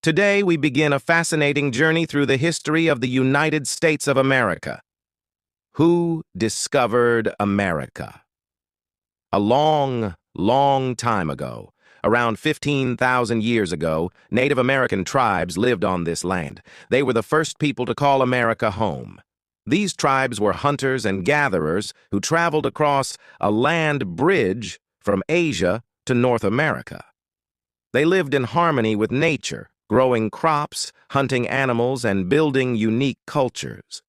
Today, we begin a fascinating journey through the history of the United States of America. Who discovered America? A long, long time ago, around 15,000 years ago, Native American tribes lived on this land. They were the first people to call America home. These tribes were hunters and gatherers who traveled across a land bridge from Asia to North America. They lived in harmony with nature, growing crops, hunting animals, and building unique cultures.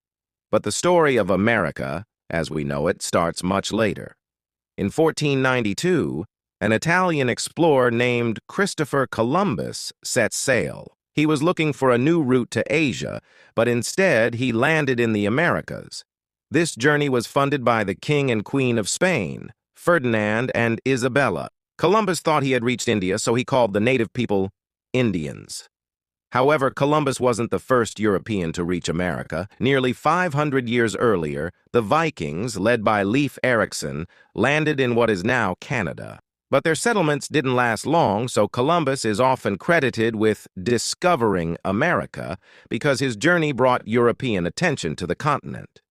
But the story of America, as we know it, starts much later. In 1492, an Italian explorer named Christopher Columbus set sail. He was looking for a new route to Asia, but instead he landed in the Americas. This journey was funded by the King and Queen of Spain, Ferdinand and Isabella. Columbus thought he had reached India, so he called the native people Indians. However, Columbus wasn't the first European to reach America. Nearly 500 years earlier, the Vikings, led by Leif Erikson, landed in what is now Canada. But their settlements didn't last long, so Columbus is often credited with discovering America because his journey brought European attention to the continent.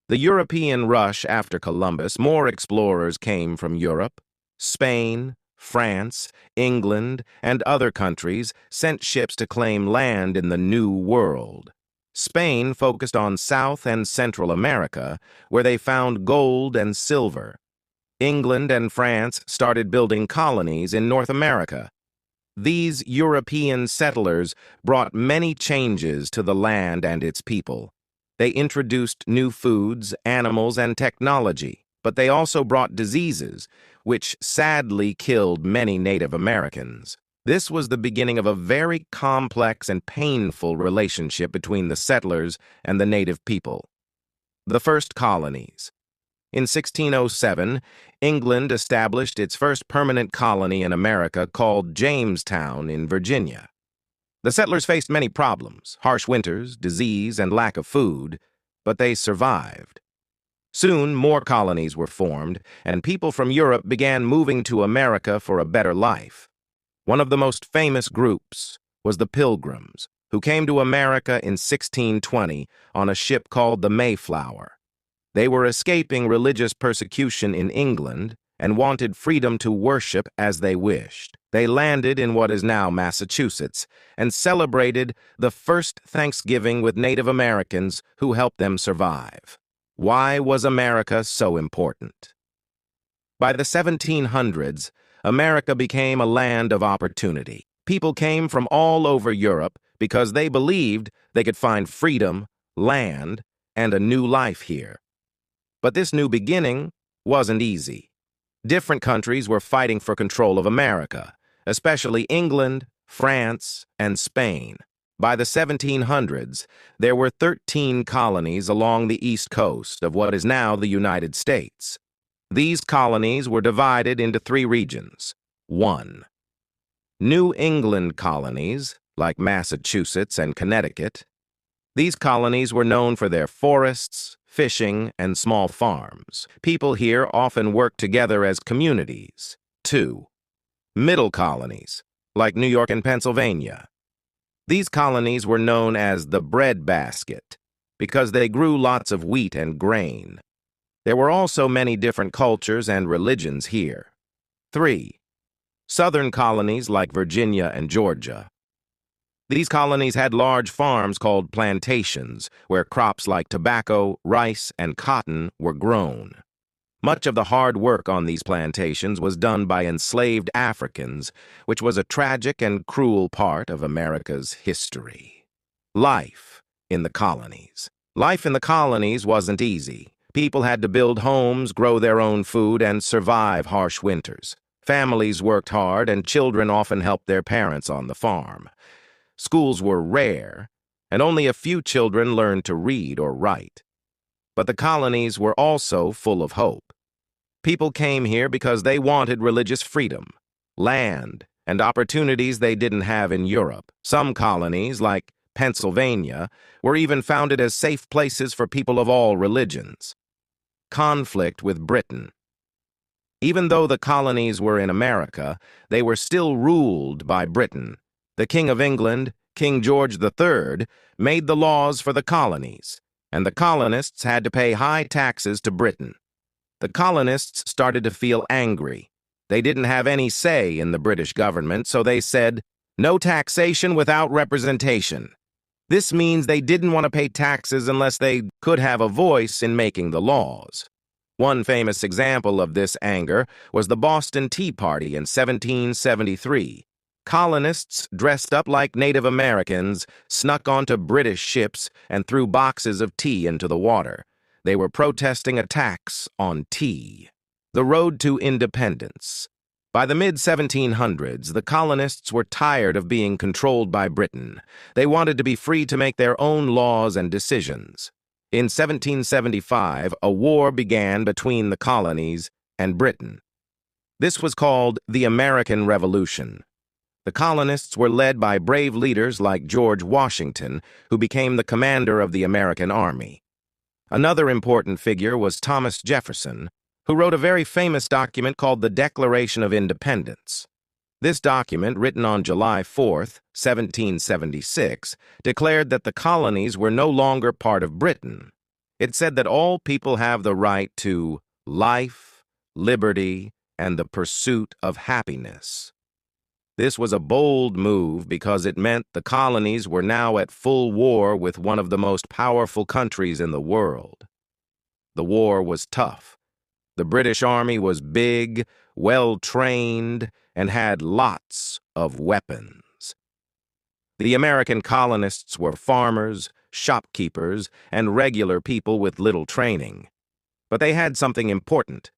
The European rush after Columbus, more explorers came from Europe. Spain, France, England, and other countries sent ships to claim land in the New World. Spain focused on South and Central America, where they found gold and silver. England and France started building colonies in North America. These European settlers brought many changes to the land and its people. They introduced new foods, animals, and technology, but they also brought diseases, which sadly killed many Native Americans. This was the beginning of a very complex and painful relationship between the settlers and the native people. The first colonies. In 1607, England established its first permanent colony in America called Jamestown in Virginia. The settlers faced many problems, harsh winters, disease, and lack of food, but they survived. Soon, more colonies were formed, and people from Europe began moving to America for a better life. One of the most famous groups was the Pilgrims, who came to America in 1620 on a ship called the Mayflower. They were escaping religious persecution in England and wanted freedom to worship as they wished. They landed in what is now Massachusetts and celebrated the first Thanksgiving with Native Americans who helped them survive. Why was America so important? By the 1700s, America became a land of opportunity. People came from all over Europe because they believed they could find freedom, land, and a new life here. But this new beginning wasn't easy. Different countries were fighting for control of America, especially England, France, and Spain. By the 1700s, there were 13 colonies along the east coast of what is now the United States. These colonies were divided into 3 regions. 1. New England colonies, like Massachusetts and Connecticut. These colonies were known for their forests, fishing, and small farms. People here often worked together as communities. 2. Middle colonies, like New York and Pennsylvania. These colonies were known as the breadbasket because they grew lots of wheat and grain. There were also many different cultures and religions here. 3. Southern colonies like Virginia and Georgia. These colonies had large farms called plantations, where crops like tobacco, rice, and cotton were grown. Much of the hard work on these plantations was done by enslaved Africans, which was a tragic and cruel part of America's history. Life in the colonies. Life in the colonies wasn't easy. People had to build homes, grow their own food, and survive harsh winters. Families worked hard, and children often helped their parents on the farm. Schools were rare, and only a few children learned to read or write. But the colonies were also full of hope. People came here because they wanted religious freedom, land, and opportunities they didn't have in Europe. Some colonies, like Pennsylvania, were even founded as safe places for people of all religions. Conflict with Britain. Even though the colonies were in America, they were still ruled by Britain. The King of England, King George III, made the laws for the colonies, and the colonists had to pay high taxes to Britain. The colonists started to feel angry. They didn't have any say in the British government, so they said, "No taxation without representation." This means they didn't want to pay taxes unless they could have a voice in making the laws. One famous example of this anger was the Boston Tea Party in 1773. Colonists dressed up like Native Americans snuck onto British ships and threw boxes of tea into the water. They were protesting a tax on tea. The road to independence. By the mid-1700s, the colonists were tired of being controlled by Britain. They wanted to be free to make their own laws and decisions. In 1775, a war began between the colonies and Britain. This was called the American Revolution. The colonists were led by brave leaders like George Washington, who became the commander of the American Army. Another important figure was Thomas Jefferson, who wrote a very famous document called the Declaration of Independence. This document, written on July 4th, 1776, declared that the colonies were no longer part of Britain. It said that all people have the right to life, liberty, and the pursuit of happiness. This was a bold move because it meant the colonies were now at full war with one of the most powerful countries in the world. The war was tough. The British Army was big, well-trained, and had lots of weapons. The American colonists were farmers, shopkeepers, and regular people with little training. But they had something important: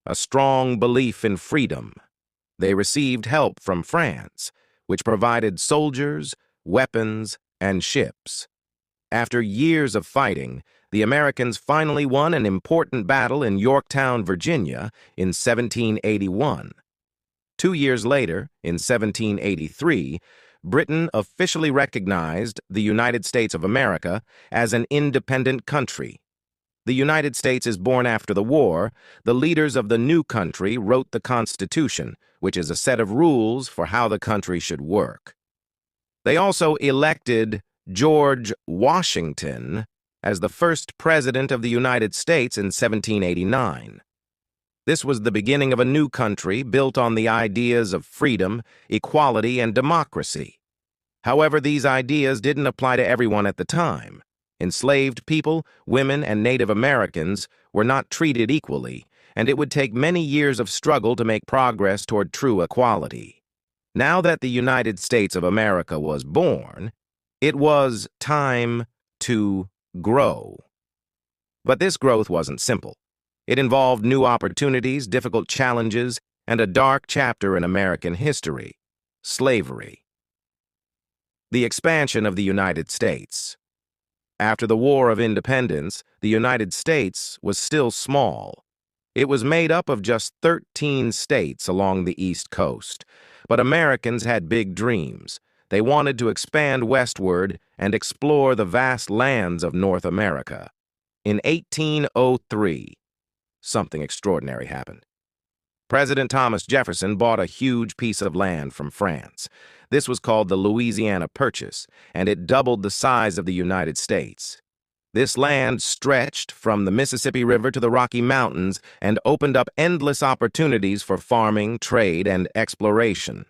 a strong belief in freedom. They received help from France, which provided soldiers, weapons, and ships. After years of fighting, the Americans finally won an important battle in Yorktown, Virginia, in 1781. 2 years later, in 1783, Britain officially recognized the United States of America as an independent country. The United States is born after the war. The leaders of the new country wrote the Constitution, which is a set of rules for how the country should work. They also elected George Washington as the first president of the United States in 1789. This was the beginning of a new country built on the ideas of freedom, equality, and democracy. However, these ideas didn't apply to everyone at the time. Enslaved people, women, and Native Americans were not treated equally, and it would take many years of struggle to make progress toward true equality. Now that the United States of America was born, it was time to grow. But this growth wasn't simple. It involved new opportunities, difficult challenges, and a dark chapter in American history: slavery. The expansion of the United States. After the War of Independence, the United States was still small. It was made up of just 13 states along the East Coast. But Americans had big dreams. They wanted to expand westward and explore the vast lands of North America. In 1803, something extraordinary happened. President Thomas Jefferson bought a huge piece of land from France. This was called the Louisiana Purchase, and it doubled the size of the United States. This land stretched from the Mississippi River to the Rocky Mountains and opened up endless opportunities for farming, trade, and exploration.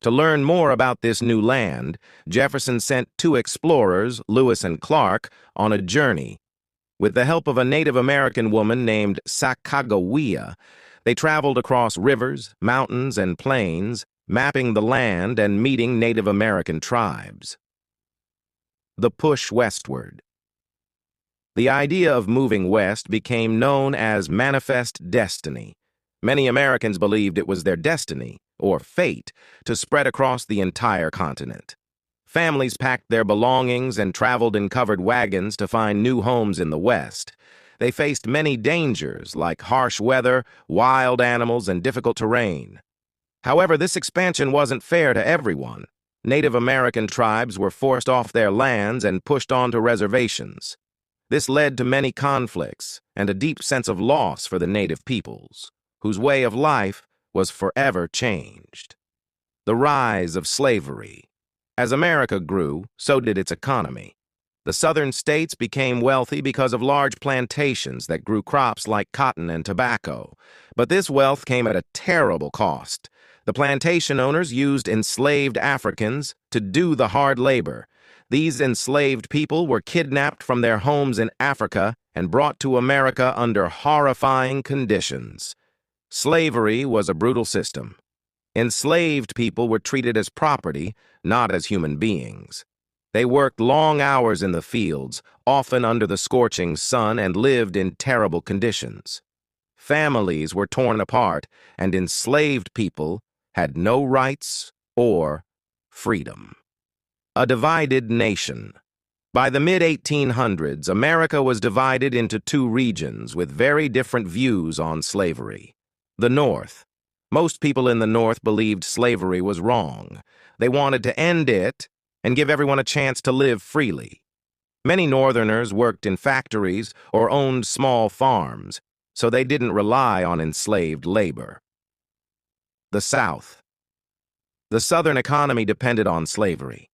To learn more about this new land, Jefferson sent 2 explorers, Lewis and Clark, on a journey. With the help of a Native American woman named Sacagawea, they traveled across rivers, mountains, and plains, mapping the land and meeting Native American tribes. The push westward. The idea of moving west became known as manifest destiny. Many Americans believed it was their destiny, or fate, to spread across the entire continent. Families packed their belongings and traveled in covered wagons to find new homes in the West. They faced many dangers, like harsh weather, wild animals, and difficult terrain. However, this expansion wasn't fair to everyone. Native American tribes were forced off their lands and pushed onto reservations. This led to many conflicts and a deep sense of loss for the native peoples, whose way of life was forever changed. The rise of slavery. As America grew, so did its economy. The southern states became wealthy because of large plantations that grew crops like cotton and tobacco. But this wealth came at a terrible cost. The plantation owners used enslaved Africans to do the hard labor. These enslaved people were kidnapped from their homes in Africa and brought to America under horrifying conditions. Slavery was a brutal system. Enslaved people were treated as property, not as human beings. They worked long hours in the fields, often under the scorching sun, and lived in terrible conditions. Families were torn apart, and enslaved people had no rights or freedom. A divided nation. By the mid-1800s, America was divided into two regions with very different views on slavery. The North. Most people in the North believed slavery was wrong. They wanted to end it and give everyone a chance to live freely. Many Northerners worked in factories or owned small farms, so they didn't rely on enslaved labor. The South. The Southern economy depended on slavery.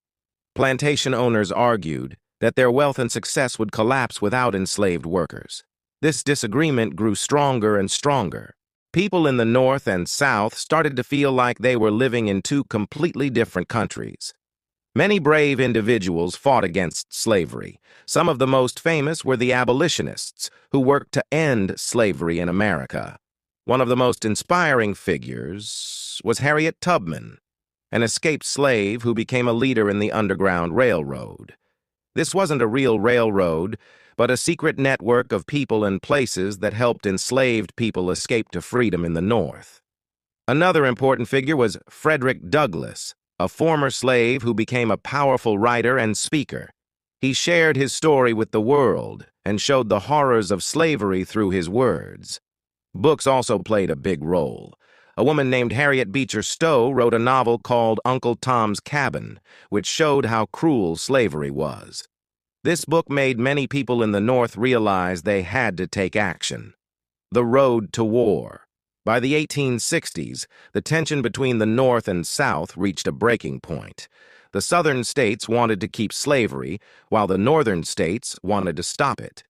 Plantation owners argued that their wealth and success would collapse without enslaved workers. This disagreement grew stronger and stronger. People in the North and South started to feel like they were living in two completely different countries. Many brave individuals fought against slavery. Some of the most famous were the abolitionists, who worked to end slavery in America. One of the most inspiring figures was Harriet Tubman, an escaped slave who became a leader in the Underground Railroad. This wasn't a real railroad, but a secret network of people and places that helped enslaved people escape to freedom in the North. Another important figure was Frederick Douglass, a former slave who became a powerful writer and speaker. He shared his story with the world and showed the horrors of slavery through his words. Books also played a big role. A woman named Harriet Beecher Stowe wrote a novel called Uncle Tom's Cabin, which showed how cruel slavery was. This book made many people in the North realize they had to take action. The road to war. By the 1860s, the tension between the North and South reached a breaking point. The Southern states wanted to keep slavery, while the Northern states wanted to stop it.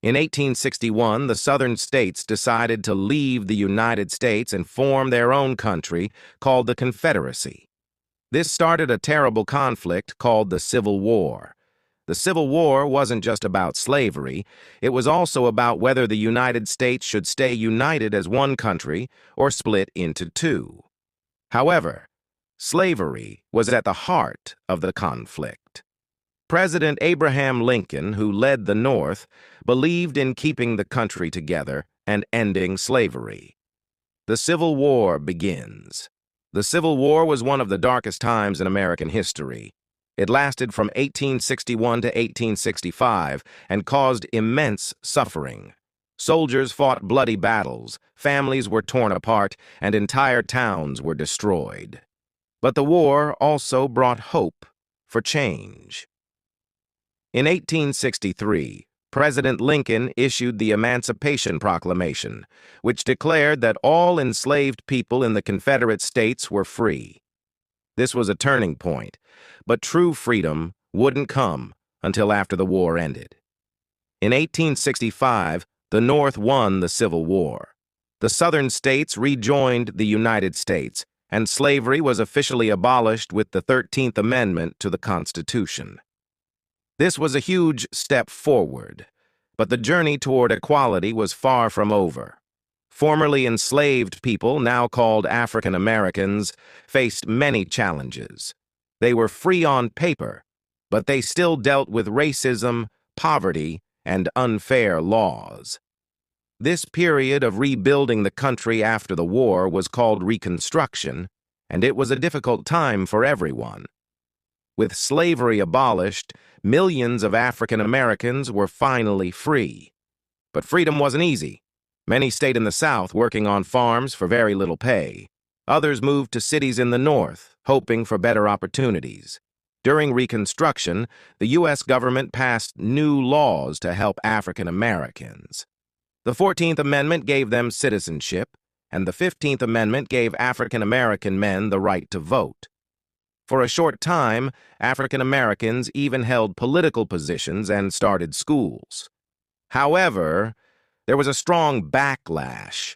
In 1861, the Southern states decided to leave the United States and form their own country, called the Confederacy. This started a terrible conflict called the Civil War. The Civil War wasn't just about slavery, it was also about whether the United States should stay united as one country or split into two. However, slavery was at the heart of the conflict. President Abraham Lincoln, who led the North, believed in keeping the country together and ending slavery. The Civil War begins. The Civil War was one of the darkest times in American history. It lasted from 1861 to 1865 and caused immense suffering. Soldiers fought bloody battles, families were torn apart, and entire towns were destroyed. But the war also brought hope for change. In 1863, President Lincoln issued the Emancipation Proclamation, which declared that all enslaved people in the Confederate States were free. This was a turning point, but true freedom wouldn't come until after the war ended. In 1865, the North won the Civil War. The Southern states rejoined the United States, and slavery was officially abolished with the 13th Amendment to the Constitution. This was a huge step forward, but the journey toward equality was far from over. Formerly enslaved people, now called African Americans, faced many challenges. They were free on paper, but they still dealt with racism, poverty, and unfair laws. This period of rebuilding the country after the war was called Reconstruction, and it was a difficult time for everyone. With slavery abolished, millions of African Americans were finally free. But freedom wasn't easy. Many stayed in the South working on farms for very little pay. Others moved to cities in the North, hoping for better opportunities. During Reconstruction, the U.S. government passed new laws to help African Americans. The 14th Amendment gave them citizenship, and the 15th Amendment gave African American men the right to vote. For a short time, African Americans even held political positions and started schools. However, there was a strong backlash.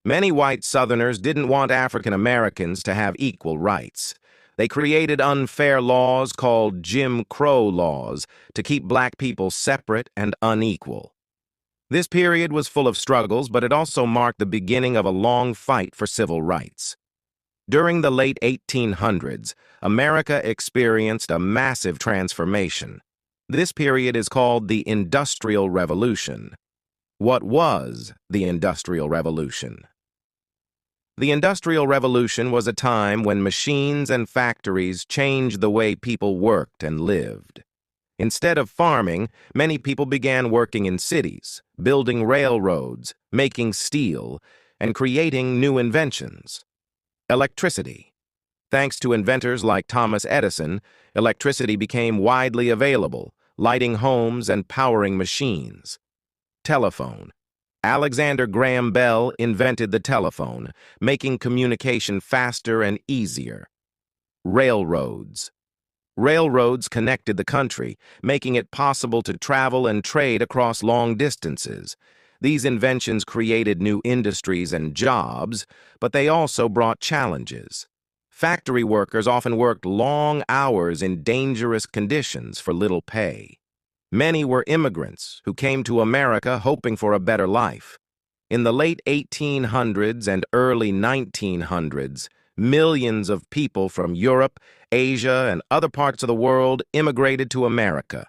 Many white Southerners didn't want African Americans to have equal rights. They created unfair laws called Jim Crow laws to keep black people separate and unequal. This period was full of struggles, but it also marked the beginning of a long fight for civil rights. During the late 1800s, America experienced a massive transformation. This period is called the Industrial Revolution. What was the Industrial Revolution? The Industrial Revolution was a time when machines and factories changed the way people worked and lived. Instead of farming, many people began working in cities, building railroads, making steel, and creating new inventions. Electricity. Thanks to inventors like Thomas Edison, electricity became widely available, lighting homes and powering machines. Telephone. Alexander Graham Bell invented the telephone, making communication faster and easier. Railroads. Railroads connected the country, making it possible to travel and trade across long distances. These inventions created new industries and jobs, but they also brought challenges. Factory workers often worked long hours in dangerous conditions for little pay. Many were immigrants who came to America hoping for a better life. In the late 1800s and early 1900s, millions of people from Europe, Asia, and other parts of the world immigrated to America.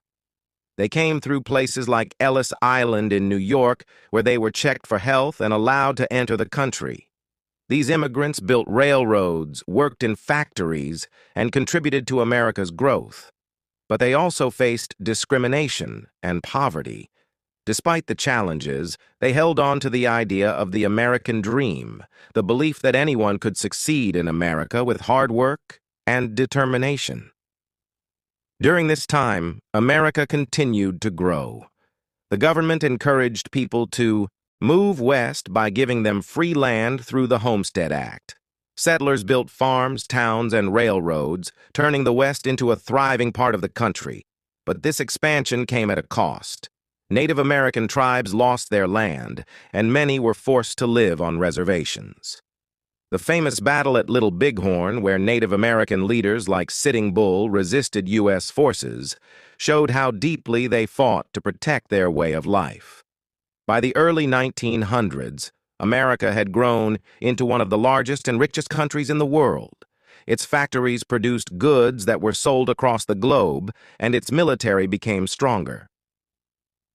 They came through places like Ellis Island in New York, where they were checked for health and allowed to enter the country. These immigrants built railroads, worked in factories, and contributed to America's growth. But they also faced discrimination and poverty. Despite the challenges, they held on to the idea of the American dream, the belief that anyone could succeed in America with hard work and determination. During this time, America continued to grow. The government encouraged people to move west by giving them free land through the Homestead Act. Settlers built farms, towns, and railroads, turning the West into a thriving part of the country. But this expansion came at a cost. Native American tribes lost their land, and many were forced to live on reservations. The famous battle at Little Bighorn, where Native American leaders like Sitting Bull resisted U.S. forces, showed how deeply they fought to protect their way of life. By the early 1900s, America had grown into one of the largest and richest countries in the world. Its factories produced goods that were sold across the globe, and its military became stronger.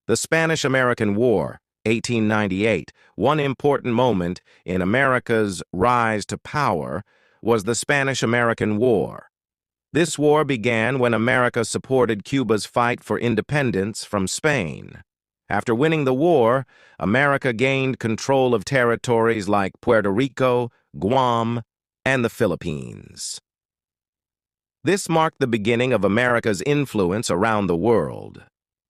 The Spanish-American War, 1898, one important moment in America's rise to power, was the Spanish-American War. This war began when America supported Cuba's fight for independence from Spain. After winning the war, America gained control of territories like Puerto Rico, Guam, and the Philippines. This marked the beginning of America's influence around the world.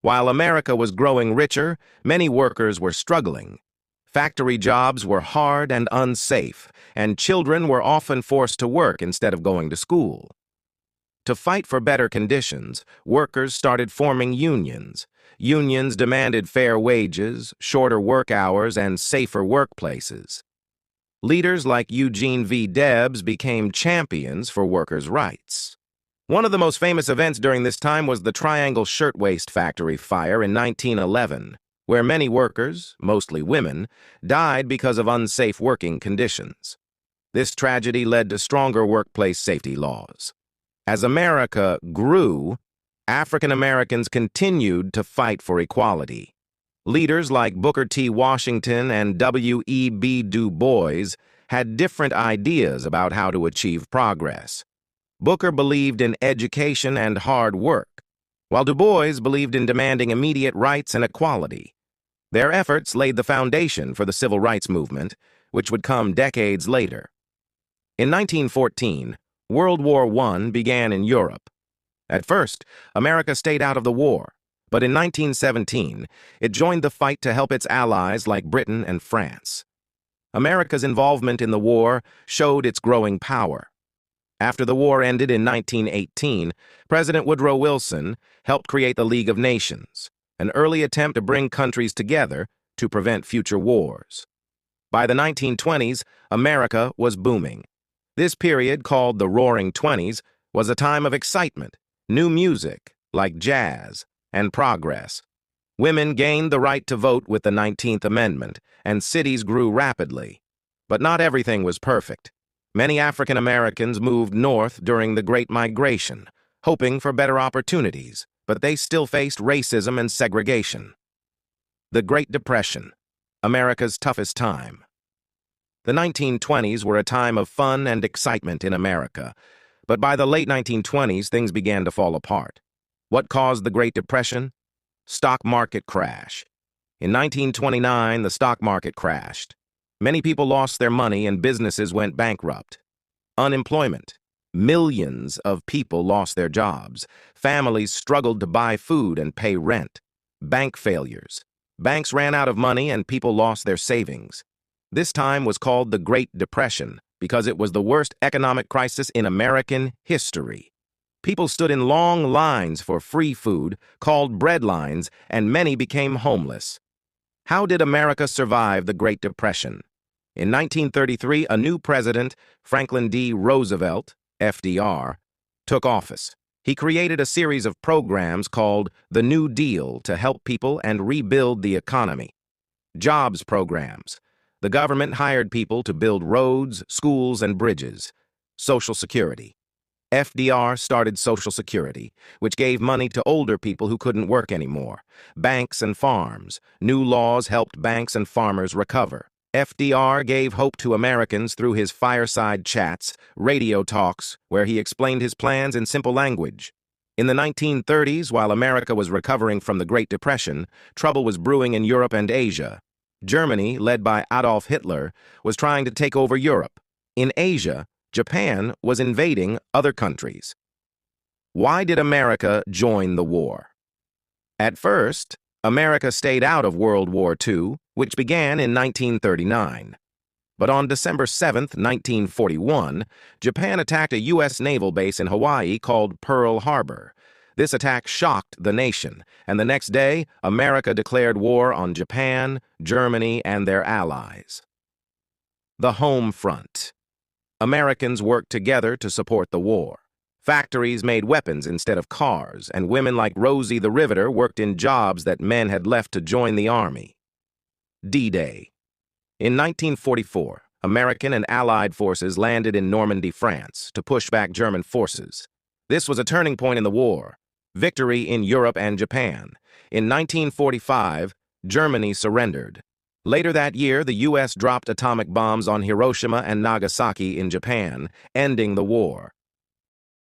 While America was growing richer, many workers were struggling. Factory jobs were hard and unsafe, and children were often forced to work instead of going to school. To fight for better conditions, workers started forming unions. Unions demanded fair wages, shorter work hours, and safer workplaces. Leaders like Eugene V. Debs became champions for workers' rights. One of the most famous events during this time was the Triangle Shirtwaist Factory fire in 1911, where many workers, mostly women, died because of unsafe working conditions. This tragedy led to stronger workplace safety laws. As America grew, African Americans continued to fight for equality. Leaders like Booker T. Washington and W.E.B. Du Bois had different ideas about how to achieve progress. Booker believed in education and hard work, while Du Bois believed in demanding immediate rights and equality. Their efforts laid the foundation for the civil rights movement, which would come decades later. In 1914, World War I began in Europe. At first, America stayed out of the war, but in 1917, it joined the fight to help its allies like Britain and France. America's involvement in the war showed its growing power. After the war ended in 1918, President Woodrow Wilson helped create the League of Nations, an early attempt to bring countries together to prevent future wars. By the 1920s, America was booming. This period, called the Roaring Twenties, was a time of excitement, new music, like jazz, and progress. Women gained the right to vote with the 19th Amendment, and cities grew rapidly. But not everything was perfect. Many African Americans moved north during the Great Migration, hoping for better opportunities, but they still faced racism and segregation. The Great Depression, America's toughest time. The 1920s were a time of fun and excitement in America, but by the late 1920s, things began to fall apart. What caused the Great Depression? Stock market crash. In 1929, the stock market crashed. Many people lost their money and businesses went bankrupt. Unemployment. Millions of people lost their jobs. Families struggled to buy food and pay rent. Bank failures. Banks ran out of money and people lost their savings. This time was called the Great Depression because it was the worst economic crisis in American history. People stood in long lines for free food, called bread lines, and many became homeless. How did America survive the Great Depression? In 1933, a new president, Franklin D. Roosevelt, FDR, took office. He created a series of programs called the New Deal to help people and rebuild the economy. Jobs programs. The government hired people to build roads, schools, and bridges. Social Security. FDR started Social Security, which gave money to older people who couldn't work anymore. Banks and farms. New laws helped banks and farmers recover. FDR gave hope to Americans through his fireside chats, radio talks, where he explained his plans in simple language. In the 1930s, while America was recovering from the Great Depression, trouble was brewing in Europe and Asia. Germany, led by Adolf Hitler, was trying to take over Europe. In Asia, Japan was invading other countries. Why did America join the war? At first, America stayed out of World War II, which began in 1939. But on December 7, 1941, Japan attacked a U.S. naval base in Hawaii called Pearl Harbor. This attack shocked the nation, and the next day, America declared war on Japan, Germany, and their allies. The home front. Americans worked together to support the war. Factories made weapons instead of cars, and women like Rosie the Riveter worked in jobs that men had left to join the army. D-Day. In 1944, American and Allied forces landed in Normandy, France, to push back German forces. This was a turning point in the war. Victory in Europe and Japan. In 1945, Germany surrendered. Later that year, the U.S. dropped atomic bombs on Hiroshima and Nagasaki in Japan, ending the war.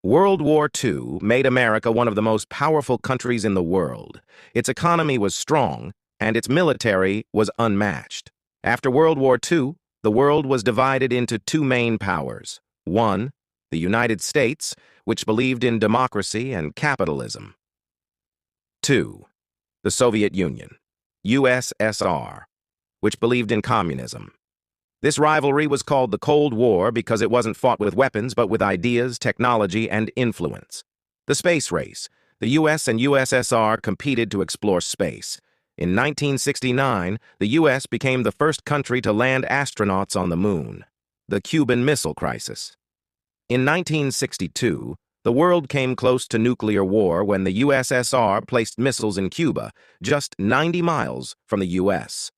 World War II made America one of the most powerful countries in the world. Its economy was strong, and its military was unmatched. After World War II, the world was divided into two main powers. One, the United States, which believed in democracy and capitalism. Two, the Soviet Union, USSR, which believed in communism. This rivalry was called the Cold War because it wasn't fought with weapons but with ideas, technology, and influence. The space race. The US and USSR competed to explore space. In 1969, the US became the first country to land astronauts on the moon. The Cuban Missile Crisis. In 1962, the world came close to nuclear war when the USSR placed missiles in Cuba, just 90 miles from the US.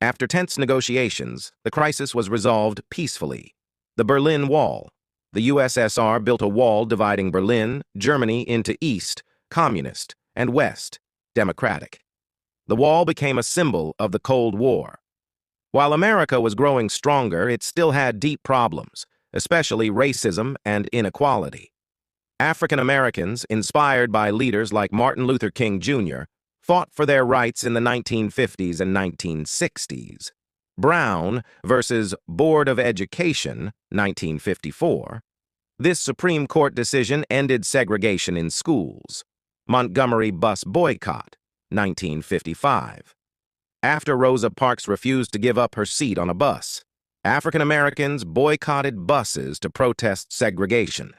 After tense negotiations, the crisis was resolved peacefully. The Berlin Wall. The USSR built a wall dividing Berlin, Germany, into East, communist, and West, democratic. The wall became a symbol of the Cold War. While America was growing stronger, it still had deep problems, especially racism and inequality. African Americans, inspired by leaders like Martin Luther King Jr., fought for their rights in the 1950s and 1960s. Brown versus Board of Education, 1954. This Supreme Court decision ended segregation in schools. Montgomery bus boycott, 1955. After Rosa Parks refused to give up her seat on a bus. African Americans boycotted buses to protest segregation.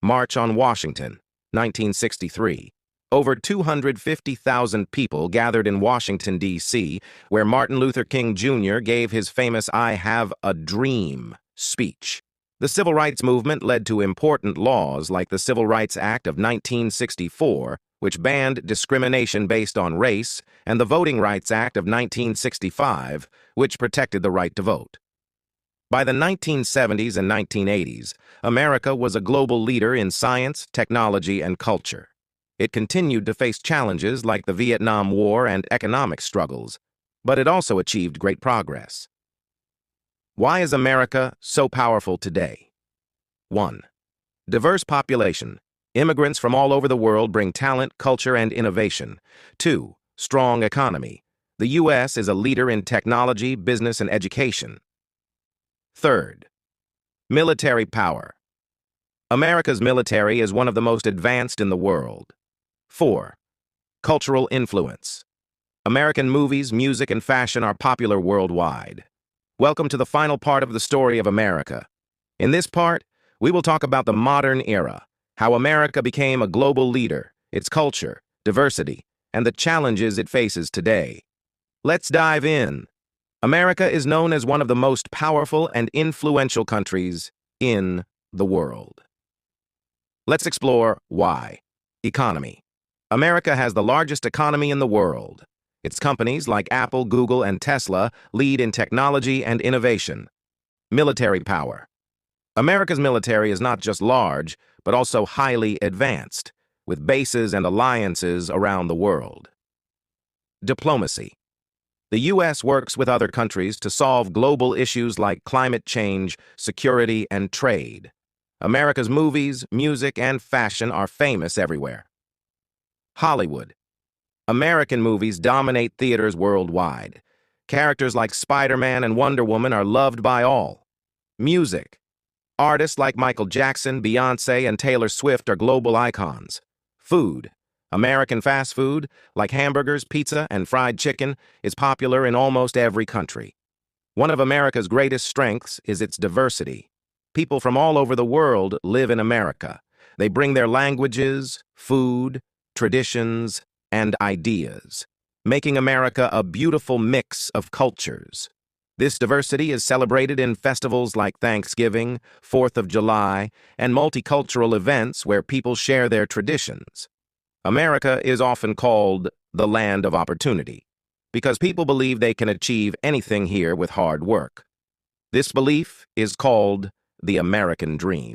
March on Washington, 1963. Over 250,000 people gathered in Washington, D.C., where Martin Luther King Jr. gave his famous "I Have a Dream" speech. The Civil Rights Movement led to important laws like the Civil Rights Act of 1964, which banned discrimination based on race, and the Voting Rights Act of 1965, which protected the right to vote. By the 1970s and 1980s, America was a global leader in science, technology, and culture. It continued to face challenges like the Vietnam War and economic struggles, but it also achieved great progress. Why is America so powerful today? 1. Diverse population. Immigrants from all over the world bring talent, culture, and innovation. 2. Strong economy. The U.S. is a leader in technology, business, and education. 3. Military power. America's military is one of the most advanced in the world. 4. Cultural influence. American movies, music, and fashion are popular worldwide. Welcome to the final part of the story of America. In this part, we will talk about the modern era, how America became a global leader, its culture, diversity, and the challenges it faces today. Let's dive in. America is known as one of the most powerful and influential countries in the world. Let's explore why. Economy. America has the largest economy in the world. Its companies like Apple, Google, and Tesla lead in technology and innovation. Military power. America's military is not just large, but also highly advanced, with bases and alliances around the world. Diplomacy. The U.S. works with other countries to solve global issues like climate change, security, and trade. America's movies, music, and fashion are famous everywhere. Hollywood. American movies dominate theaters worldwide. Characters like Spider-Man and Wonder Woman are loved by all. Music. Artists like Michael Jackson, Beyoncé, and Taylor Swift are global icons. Food. American fast food, like hamburgers, pizza, and fried chicken, is popular in almost every country. One of America's greatest strengths is its diversity. People from all over the world live in America. They bring their languages, food, traditions, and ideas, making America a beautiful mix of cultures. This diversity is celebrated in festivals like Thanksgiving, 4th of July, and multicultural events where people share their traditions. America is often called the land of opportunity because people believe they can achieve anything here with hard work. This belief is called the American dream.